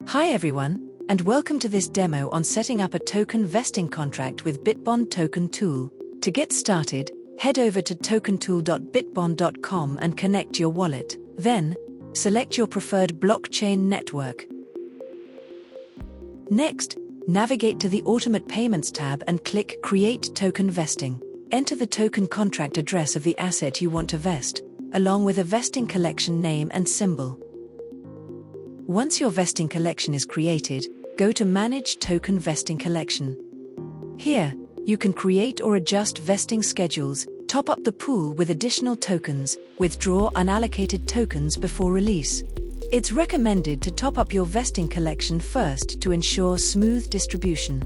Hi everyone, and welcome to this demo on setting up a token vesting contract with Bitbond Token Tool. To get started, head over to tokentool.bitbond.com and connect your wallet. Then, select your preferred blockchain network. Next, navigate to the Automate Payments tab and click Create Token Vesting. Enter the token contract address of the asset you want to vest, along with a vesting collection name and symbol. Once your vesting collection is created, go to Manage Token Vesting Collection. Here, you can create or adjust vesting schedules, top up the pool with additional tokens, withdraw unallocated tokens before release. It's recommended to top up your vesting collection first to ensure smooth distribution.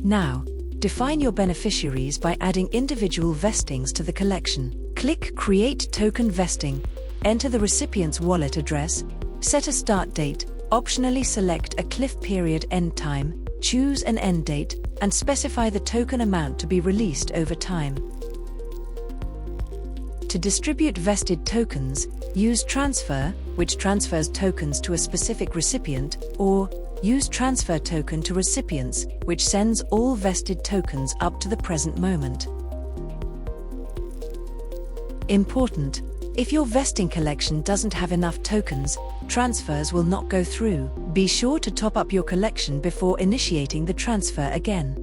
Now, define your beneficiaries by adding individual vestings to the collection. Click Create Token Vesting, enter the recipient's wallet address, set a start date, optionally select a cliff period end time, choose an end date, and specify the token amount to be released over time. To distribute vested tokens, use Transfer, which transfers tokens to a specific recipient, or use Transfer Token to Recipients, which sends all vested tokens up to the present moment. Important: if your vesting collection doesn't have enough tokens, transfers will not go through. Be sure to top up your collection before initiating the transfer again.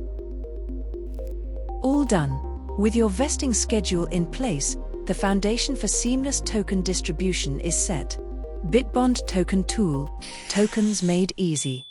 All done. With your vesting schedule in place, the foundation for seamless token distribution is set. Bitbond Token Tool, tokens made easy.